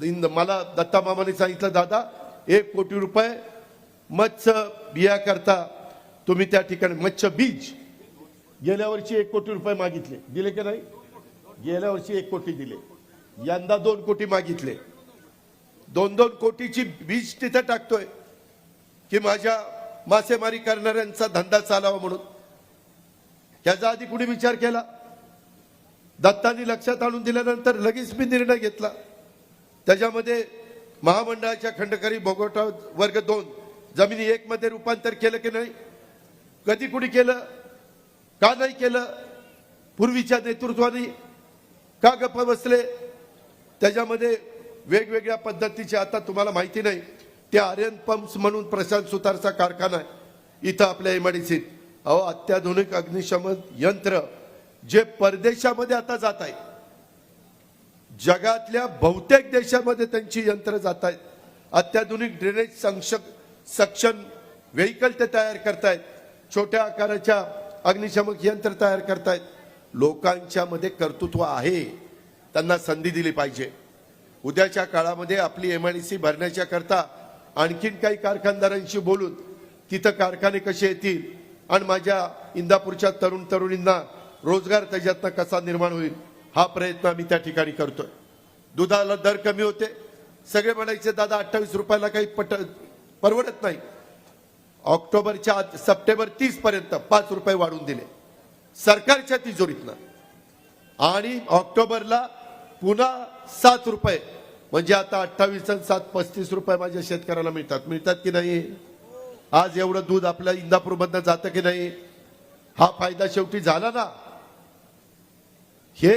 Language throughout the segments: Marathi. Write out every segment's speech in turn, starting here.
मला दत्ता मामाने सांगितलं, दादा 1 कोटी रुपये मत्स्य बिया करता तुम्ही त्या ठिकाणी मत्स्य बीज, गेल्या वर्षी 1 कोटी रुपये मागितले, दिले की नाही? गेल्या वर्षी 1 कोटी दिले, यंदा 2 कोटी मागितले. 2-2 कोटीची बीज तिथे टाकतोय की माझ्या मासेमारी करणाऱ्यांचा धंदा चालावा म्हणून. याचा आधी कुणी विचार केला? दत्तानी लक्षात आणून दिल्यानंतर लगेच मी निर्णय घेतला. त्याच्यामध्ये महामंडळाच्या खंडकरी भोगवटा वर्ग 2 जमिनी 1 मध्ये रूपांतर केलं की नाही? कधी कुणी केलं? का नाही केलं? पूर्वीच्या नेतृत्वाने का गप्प बसले? त्याच्यामध्ये वेगवेगळ्या पद्धतीचे, आता तुम्हाला माहिती नाही, ते आर्यन पंप्स म्हणून प्रशांत सुतारचा कारखाना आहे इथं आपल्या एमआयडीसीत. अहो, अत्याधुनिक अग्निशमन यंत्र जे परदेशामध्ये आता जात आहे, जगातल्या बहुतेक देशामध्ये त्यांची यंत्र जात आहेत. अत्याधुनिक ड्रेनेज सक्शन व्हेकल ते तयार करतायत, छोट्या आकाराच्या अग्निशमक यंत्र तयार करतायत. लोकांच्या मध्ये कर्तृत्व आहे, त्यांना संधी दिली पाहिजे. उद्याच्या काळामध्ये आपली एमआयडीसी भरण्याच्या करता आणखीन काही कारखानदारांशी बोलून तिथं कारखाने कसे येतील आणि माझ्या इंदापूरच्या तरुण तरुणींना रोजगार त्याच्यातनं कसा निर्माण होईल, हा प्रयत्न आम्ही त्या ठिकाणी करतोय. दुधाला दर कमी होते, सगळे म्हणायचे दादा 28 रुपयाला काही परवडत नाही. ऑक्टोबरच्या सप्टेंबर 30 पर्यंत 5 रुपये वाढवून दिले सरकारच्या तिजोरीतनं, आणि ऑक्टोबरला पुन्हा 7 रुपये, म्हणजे आता 28 आणि 7 35 रुपये माझ्या शेतकऱ्याला मिळतात की नाही? आज एवढं दूध आपल्या इंदापूर मधनं जातं की नाही? हा फायदा शेवटी झाला ना. हे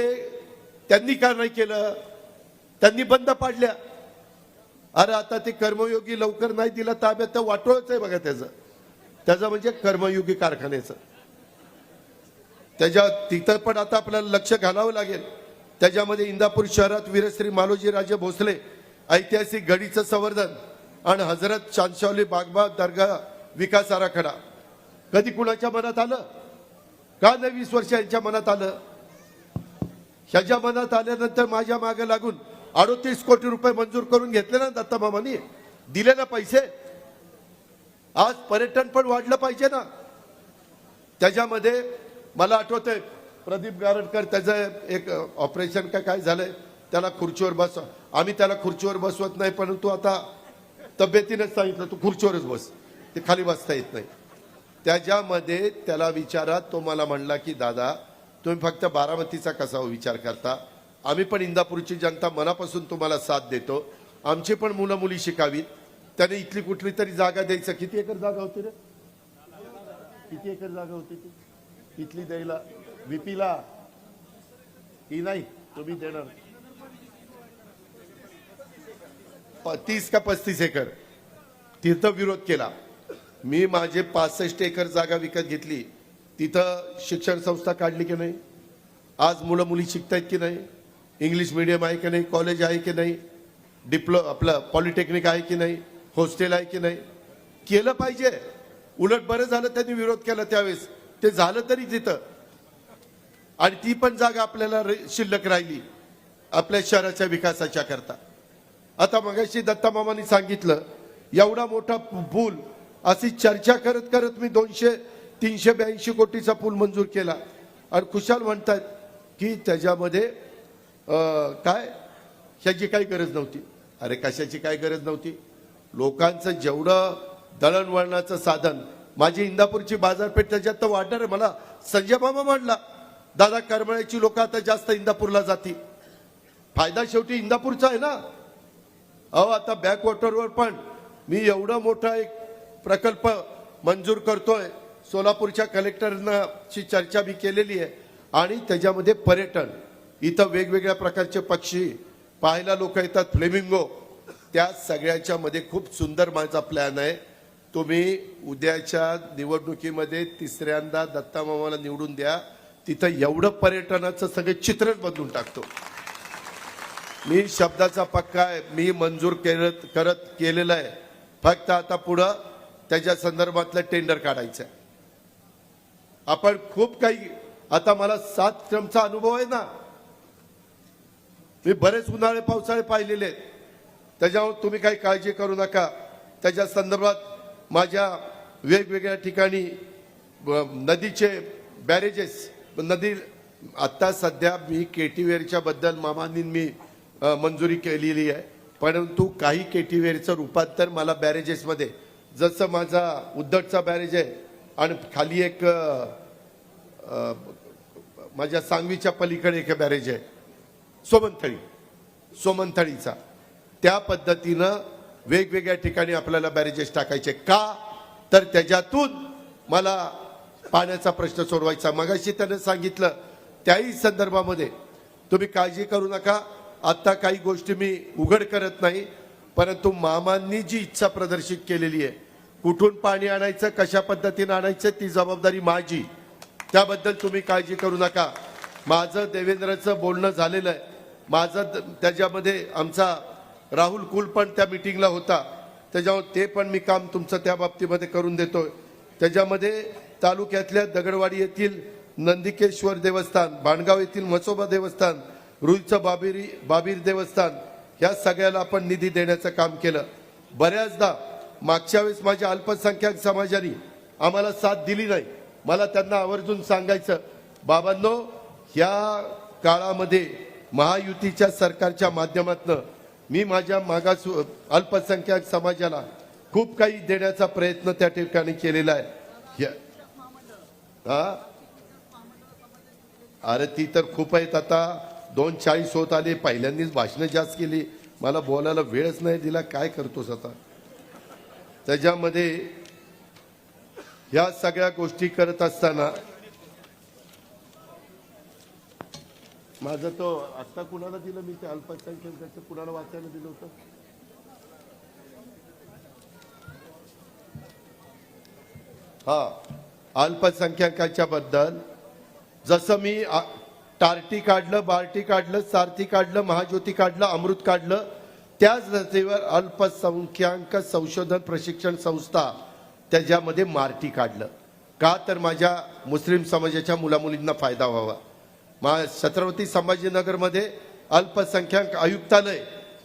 त्यांनी का नाही केलं? त्यांनी बंद पाडल्या. अरे आता ते कर्मयोगी लवकर नाही दिला ताब्यात, तर वाटोळच आहे बघा त्याचं म्हणजे कर्मयोगी कारखान्याचं. त्याच्या तिथं पण आता आपल्याला लक्ष घालावं लागेल. त्याच्यामध्ये इंदापूर शहरात वीरश्री मालोजी राजे भोसले ऐतिहासिक गडीचं संवर्धन आणि हजरत शानशावली बागबा दर्गा विकास आराखडा कधी कुणाच्या मनात आलं का? नाही 20 वर्ष यांच्या मनात आलं. ह्याच्या मनात आल्यानंतर माझ्या मागे लागून 38 कोटी रुपये मंजूर करून घेतले ना दत्ता मामांनी, दिले ना पैसे. आज पर्यटन पण वाढलं पाहिजे ना. त्याच्यामध्ये मला आठवतंय प्रदीप गारटकर, त्याचं एक ऑपरेशन काय झालंय, त्याला खुर्चीवर बस, आम्ही त्याला खुर्चीवर बसवत नाही, परंतु आता तब्येतीनेच सांगितलं तू खुर्चीवरच बस, ते खाली बसता येत नाही. त्याच्यामध्ये त्याला विचारा, तो मला म्हणला की दादा तुम्ही फक्त बारामतीचा कसा विचार करता, आम्ही पण इंदापूरची जनता मनापासून तुम्हाला साथ देतो, आमची पण मुलं मुली शिकावीत. त्याने इथली कुठली तरी जागा द्यायचं. किती एकर जागा होती रे? किती एकर जागा होती ती इथली द्यायला? व्हीपीला की नाही तुम्ही देणार? 30 का 35 एकर. तिथं विरोध केला मी. माझे 65 एकर जागा विकत घेतली. तिथं शिक्षण संस्था काढली की नाही? आज मुलं मुली शिकतायत की नाही? इंग्लिश मीडियम आहे की नाही? कॉलेज आहे की नाही? आपलं पॉलिटेक्निक आहे की नाही? हॉस्टेल आहे की नाही? केलं पाहिजे. उलट बरं झालं त्यांनी विरोध केला त्यावेळेस, ते झालं तरी तिथं. आणि ती पण जागा आपल्याला शिल्लक राहिली आपल्या शहराच्या विकासाच्या करता. आता मगाशी दत्ता मामांनी सांगितलं एवढा मोठा पूल, अशी चर्चा करत करत मी 382 कोटीचा पूल मंजूर केला. आणि खुशाल म्हणतात की त्याच्यामध्ये काय ह्याची काही गरज नव्हती. अरे कशाची काय गरज नव्हती? लोकांचं जेवढं दळणवळणाचं साधन, माझी इंदापूरची बाजारपेठ त्याच्यात तर वाढणार आहे. मला संजय मामा म्हणला दादा करमळ्याची लोक आता जास्त इंदापूरला जातील. फायदा शेवटी इंदापूरचा आहे ना. अहो आता बॅकवॉटरवर पण मी एवढा मोठा एक प्रकल्प मंजूर करतोय. सोलापूरच्या कलेक्टरची चर्चा मी केलेली आहे. आणि त्याच्यामध्ये पर्यटन, इथं वेगवेगळ्या प्रकारचे पक्षी पाहायला लोक येतात, फ्लेमिंगो, त्या सगळ्याच्या मध्ये खूप सुंदर माझा प्लॅन आहे. तुम्ही उद्याच्या निवडणुकीमध्ये 3ऱ्यांदा दत्ता मामाला निवडून द्या. तिथं एवढं पर्यटनाचं सगळे चित्रच बदलून टाकतो. मी शब्दाचा पक्का आहे. मी मंजूर केलेलं आहे. फक्त आता पुढं त्याच्या संदर्भातलं टेंडर काढायचं आहे. आपण खूप काही, आता मला 7 टर्मचा अनुभव आहे ना. मी बरेच उन्हाळे पावसाळे पाहिलेले आहेत. त्याच्यावर तुम्ही काही काळजी करू नका. त्याच्या संदर्भात माझ्या वेगवेगळ्या ठिकाणी नदीचे बॅरेजेस नदी आता सध्या मी केटीवेरच्या बद्दल मामांनी मी मंजुरी केलेली आहे, परंतु काही केटीवेरचं रूपांतर मला बॅरेजेसमध्ये, जसं माझा उद्धटचा बॅरेज आहे आणि खाली एक माझ्या सांगवीच्या पलीकडे एक बॅरेज आहे सोमनथळीचा, त्या पद्धतीनं वेगवेगळ्या ठिकाणी आपल्याला बॅरेजेस टाकायचे. का तर त्याच्यातून मला पाण्याचा प्रश्न सोडवायचा. मगाशी त्याने सांगितलं त्याही संदर्भामध्ये तुम्ही काळजी करू नका. आता काही गोष्टी मी उघड करत नाही, परंतु मामांनी जी इच्छा प्रदर्शित केलेली आहे, कुठून पाणी आणायचं, कशा पद्धतीने आणायचं, ती जबाबदारी माझी. त्याबद्दल तुम्ही काळजी करू नका. माझं देवेंद्रचं बोलणं झालेलं आहे. माझं त्याच्यामध्ये आमचा राहुल कुल पण त्या मीटिंगला होता, त्याच्यावर ते पण मी काम तुमचं त्या बाबतीमध्ये करून देतोय. त्याच्यामध्ये तालुक्यातल्या दगडवाडी येथील नंदिकेश्वर देवस्थान, भांडगाव येथील म्हसोबा देवस्थान, रुईचं बाबीर देवस्थान, ह्या सगळ्याला आपण निधी देण्याचं काम केलं. बऱ्याचदा मागच्या वेळेस माझ्या अल्पसंख्याक समाजाने आम्हाला साथ दिली नाही. मला त्यांना आवर्जून सांगायचं, बाबांनो, ह्या काळामध्ये महायुतीच्या सरकारच्या माध्यमातून मी माझ्या मागास अल्पसंख्याक समाजाला खूप काही देण्याचा प्रयत्न त्या ठिकाणी केलेला आहे. अरे ती तर खूप आहेत. आता 2:40 होत आले. पहिल्यांदाच भाषणं जास्त केली, मला बोलायला वेळच नाही दिला. काय करतोस आता? त्याच्यामध्ये ह्या सगळ्या गोष्टी करत असताना माझं तो आता कुणाला दिलं मी ते अल्पसंख्याकाचं, कुणाला वाचायला दिलं होतं? हा, अल्पसंख्याकाच्या बद्दल जसं मी टार्टी काढलं, बार्टी काढलं, सारथी काढलं, महाज्योती काढलं, अमृत काढलं, त्याच धर्तीवर अल्पसंख्याक संशोधन प्रशिक्षण संस्था त्याच्यामध्ये मार्टी काढलं. का तर माझ्या मुस्लिम समाजाच्या मुलामुलींना फायदा व्हावा. छत्रपती संभाजीनगरमध्ये अल्पसंख्याक आयुक्तालय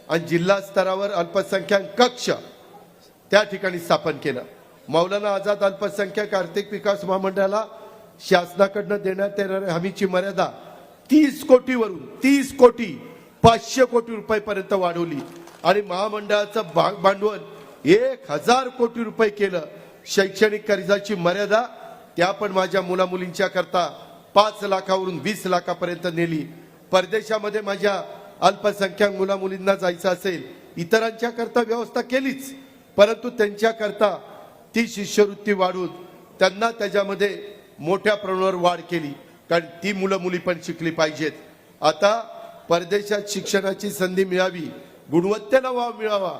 आणि जिल्हा स्तरावर अल्पसंख्याक कक्ष त्या ठिकाणी स्थापन केलं. मौलाना आझाद अल्पसंख्याक आर्थिक विकास महामंडळाला शासनाकडनं देण्यात येणाऱ्या हमीची मर्यादा 30 कोटीवरून 30 कोटी 500 कोटी रुपयापर्यंत वाढवली आणि महामंडळाचं भांडवल 1000 कोटी रुपये केलं. शैक्षणिक कर्जाची मर्यादा त्या पण माझ्या मुलामुलींच्या करता 5 लाखावरून 20 लाखापर्यंत नेली. परदेशामध्ये माझ्या अल्पसंख्याक मुलामुलींना जायचं असेल, इतरांच्या करता व्यवस्था केलीच, परंतु त्यांच्या करता ती शिष्यवृत्ती वाढवून त्यांना त्याच्यामध्ये मोठ्या प्रमाणावर वाढ केली, कारण ती मुलं मुली पण शिकली पाहिजेत. आता परदेशात शिक्षणाची संधी मिळावी, गुणवत्तेला वाव मिळावा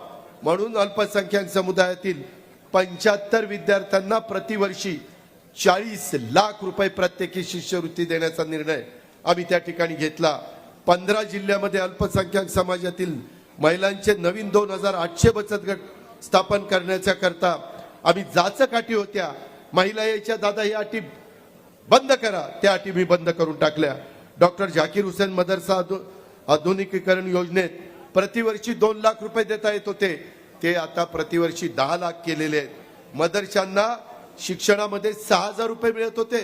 म्हणून अल्पसंख्याक समुदायातील 75 विद्यार्थ्यांना प्रतिवर्षी 40 लाख रुपये प्रत्येकी शिष्यवृत्ती देण्याचा निर्णय आम्ही त्या ठिकाणी घेतला. 15 जिल्ह्यामध्ये अल्पसंख्याक समाजातील महिलांचे नवीन 2800 बचत गट स्थापन करण्याच्या करता आम्ही जाचकाठी होत्या. महिला यायच्या, दादा ही अटी बंद करा, त्या अटी मी बंद करून टाकल्या. डॉक्टर झाकीर हुसेन मदरसा आधुनिकीकरण योजनेत प्रतिवर्षी 2 लाख रुपये देता येत होते, ते आता प्रतिवर्षी 10 लाख केलेले आहेत. मदरशांना शिक्षणामध्ये 6000 रुपये मिळत होते,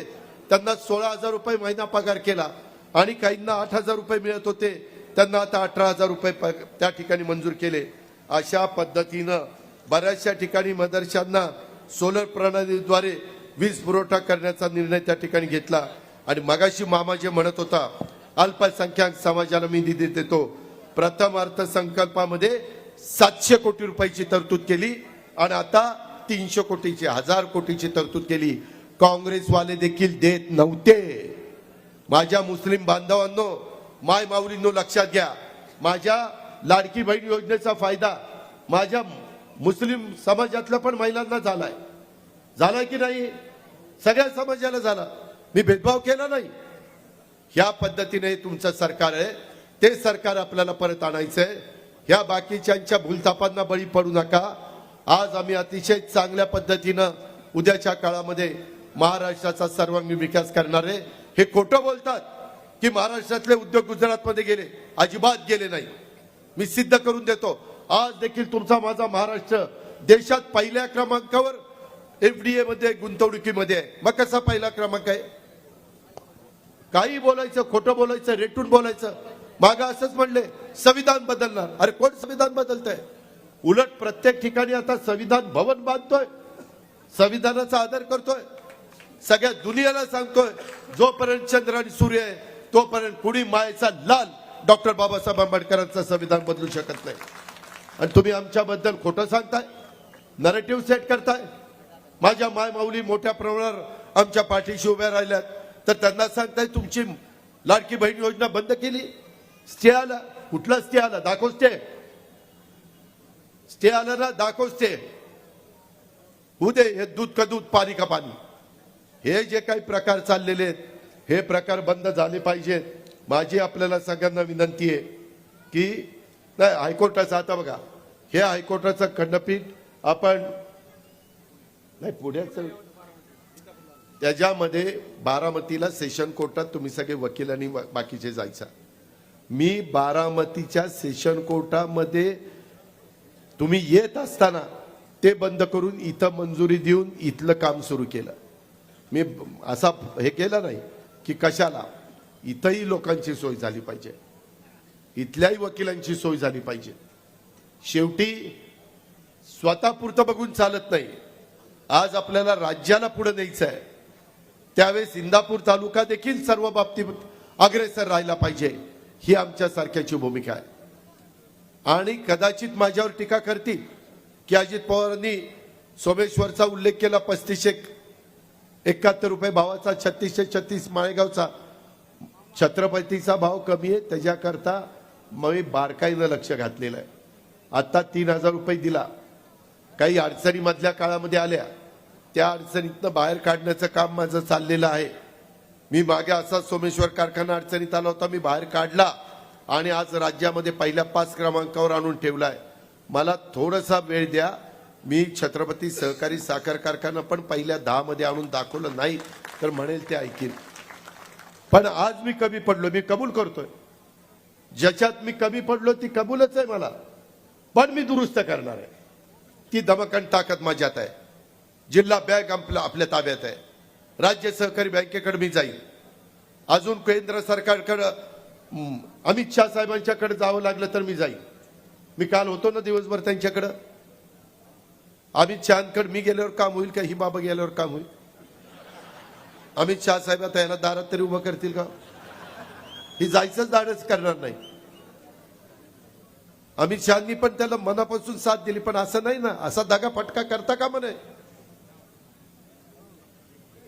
त्यांना 16000 रुपये महिना पगार केला आणि काहींना 8000 रुपये मिळत होते, त्यांना आता 18000 रुपये त्या ठिकाणी मंजूर केले. अशा पद्धतीनं बऱ्याचशा ठिकाणी मदरशांना सोलर प्रणालीद्वारे वीज पुरवठा करण्याचा निर्णय त्या ठिकाणी घेतला. आणि मगाशी मामा जे म्हणत होता, अल्पसंख्याक समाजाला मी निधी देतो, प्रथम अर्थसंकल्पामध्ये 700 कोटी रुपयाची तरतूद केली आणि आता 300 कोटीची 1000 कोटीची तरतूद केली. काँग्रेसवाले देखील देत नव्हते. माझ्या मुस्लिम बांधवांनो, माय माऊलींनो लक्षात घ्या, माझ्या लाडकी बहीण योजनेचा फायदा माझ्या मुस्लिम समाजातल्या पण महिलांना झालाय की नाही? सगळ्या समाजाला झाला. मी भेदभाव केला नाही. ह्या पद्धतीने तुमचं सरकार आहे, ते सरकार आपल्याला परत आणायचंय. ह्या बाकीच्यांच्या भूलथापांना बळी पडू नका. आज आम्ही अतिशय चांगल्या पद्धतीनं उद्याच्या काळामध्ये महाराष्ट्राचा सर्वांगीण विकास करणार आहे. हे खोटं बोलतात की महाराष्ट्रातले उद्योग गुजरातमध्ये गेले, अजिबात गेले नाही. मी सिद्ध करून देतो. आज देखील तुमचा माझा महाराष्ट्र देशात पहिल्या क्रमांकावर एफडीए मध्ये गुंतवणुकीमध्ये आहे. मग कसा पहिला क्रमांक आहे? काही बोलायचं, खोटं बोलायचं, रेटून बोलायचं. मागं असंच म्हणले संविधान बदलणार. अरे कोण संविधान बदलतंय? उलट प्रत्येक ठिकाणी आता संविधान भवन बांधतोय, संविधानाचा आदर करतोय, सगळ्या दुनियाला सांगतोय जोपर्यंत चंद्र आणि सूर्य आहे तोपर्यंत कुणी मायेचा लाल डॉक्टर बाबासाहेब आंबेडकरांचं संविधान बदलू शकत नाही. आणि तुम्ही आमच्याबद्दल खोटं सांगताय, नरेटिव्ह सेट करताय. माझ्या माय माऊली मोठ्या प्रमाणावर आमच्या पाठीशी उभ्या राहिल्यात, तर त्यांना सांगताय तुमची लाडकी बहीण योजना बंद केली. स्टे आला. कुठला स्टे आला? दाखव स्टे. स्टे आला ना, दाखव स्टे. होऊ दे हे दूध का दूध पाणी का पाणी. हे जे काही प्रकार चाललेले आहेत हे प्रकार बंद झाले पाहिजेत. माझी आपल्याला सगळ्यांना विनंती आहे की नाही, हायकोर्टाचं आता बघा, हे हायकोर्टाचं खंडपीठ आपण नाही पुण्याचं त्याच्यामध्ये बारामतीला सेशन कोर्टात तुम्ही सगळे वकील आणि बाकीचे जायचा. मी बारामतीच्या सेशन कोर्टामध्ये तुम्ही येत असताना ते बंद करून इथं मंजुरी देऊन इथलं काम सुरू केलं. मी असा हे केलं नाही की कशाला. इथंही लोकांची सोय झाली पाहिजे, इथल्याही वकिलांची सोय झाली पाहिजे. शेवटी स्वतःपुरतं बघून चालत नाही. आज आपल्याला राज्याला पुढे न्यायचं आहे, त्यावेळेस इंदापूर तालुका देखील सर्व बाबतीत अग्रेसर राहिला पाहिजे, ही आमच्या सारख्याची भूमिका आहे. आणि कदाचित माझ्यावर टीका करतील की अजित पवारांनी सोमेश्वरचा उल्लेख केला, 3571 रुपये भावाचा, 3636 माळेगावचा. छत्रपतीचा भाव कमी आहे त्याच्याकरता मी बारकाईनं लक्ष घातलेलं आहे. आता 3000 रुपये दिला. काही अडचणी मधल्या काळामध्ये आल्या, त्या अडचणीतनं बाहेर काढण्याचं काम माझं चाललेलं आहे. मी मागे असा सोमेश्वर कारखाना अडचणीत आला होता, मी बाहेर काढला आणि आज राज्यामध्ये पहिल्या 5 क्रमांकावर आणून ठेवलाय. मला थोडासा वेळ द्या. मी छत्रपती सहकारी साखर कारखाना पण पहिल्या 10 मध्ये आणून दाखवलं नाही तर म्हणेल ते ऐकील. पण आज मी कमी पडलो, मी कबूल करतोय. ज्याच्यात मी कमी पडलो ती कबूलच आहे मला, पण मी दुरुस्त करणार आहे. ती दमकन ताकद माझ्यात आहे. जिल्हा बँक आपल्या ताब्यात आहे. राज्य सहकारी बँकेकडे मी जाईल. अजून केंद्र सरकारकडे अमित शाह साहेबांच्याकडे जावं लागलं तर मी जाईल. मी काल होतो ना दिवसभर त्यांच्याकडे. अमित शहाकडे मी गेल्यावर काम होईल का? ही बाबा गेल्यावर काम होईल? अमित शाह साहेब आता याला दारात तरी उभं करतील का? ही जायचंच धाडस करणार नाही. अमित शहानी पण त्याला मनापासून साथ दिली, पण असं नाही ना, असा दगा फटका करता का म्हणे.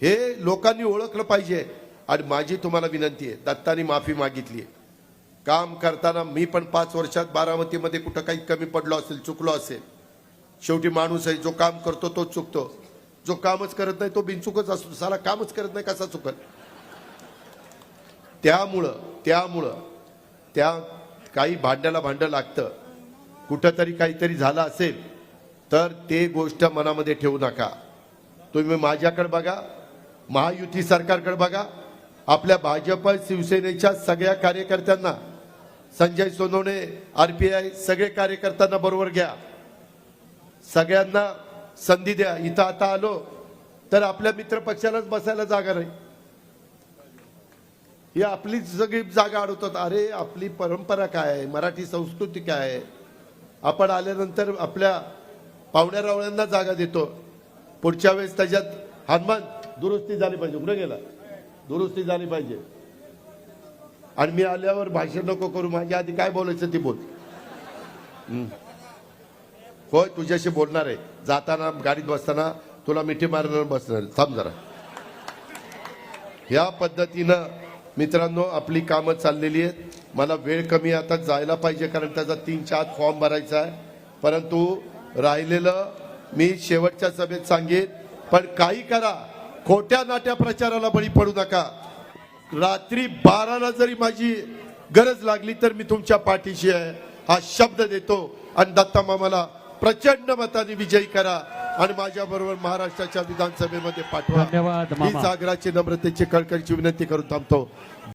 हे लोकांनी ओळखलं पाहिजे. आणि माझी तुम्हाला विनंती आहे, दत्तानी माफी मागितली आहे. काम करताना मी पण 5 वर्षात बारामतीमध्ये कुठं काही कमी पडलो असेल, चुकलो असेल. शेवटी माणूस आहे, जो काम करतो तोच चुकतो, जो कामच करत नाही तो बिनचुकच असतो. साला कामच करत नाही कसा चुकल. त्यामुळं त्या काही भांड्याला भांडं लागतं. कुठंतरी काहीतरी झालं असेल तर ते गोष्ट मनामध्ये ठेवू नका. तुम्ही माझ्याकडे बघा, महायुती सरकारकडे बघा, आपल्या भाजप शिवसेनेच्या सगळ्या कार्यकर्त्यांना, संजय सोनवणे, आरपीआय सगळे कार्यकर्त्यांना बरोबर घ्या, सगळ्यांना संधी द्या. इथं आता आलो तर आपल्या मित्र पक्षालाच बसायला जागा नाही. ही आपली सगळी जागा अडवतात. अरे आपली परंपरा काय आहे, मराठी संस्कृती काय आहे. आपण आल्यानंतर आपल्या पाहुण्या रावळ्यांना जागा देतो. पुढच्या वेळेस त्याच्यात हनुमान दुरुस्ती झाली पाहिजे. कुठे गेला? दुरुस्ती झाली पाहिजे. आणि मी आल्यावर भाषण नको करू, माझ्या आधी काय बोलायचं ते बोल. होय तुझ्याशी बोलणार आहे. जाताना गाडीत बसताना तुला मिठी मारणार बसणार. थांब जरा. या पद्धतीनं मित्रांनो आपली कामं चाललेली आहेत. मला वेळ कमी, आता जायला पाहिजे कारण त्याचा 3-4 फॉर्म भरायचा आहे. परंतु राहिलेलं मी शेवटच्या सभेत सांगेन. पण काही करा, खोट्या नाट्या प्रचाराला बळी पडू नका. रात्री 12ला जरी माझी गरज लागली तर मी तुमच्या पाठीशी आहे हा शब्द देतो. आणि दत्ता मामाला प्रचंड मताने विजयी करा आणि माझ्या बरोबर महाराष्ट्राच्या विधानसभेमध्ये पाठवा. धन्यवाद ही सागराची नम्रतेची कळकळीची विनंती करून थांबतो.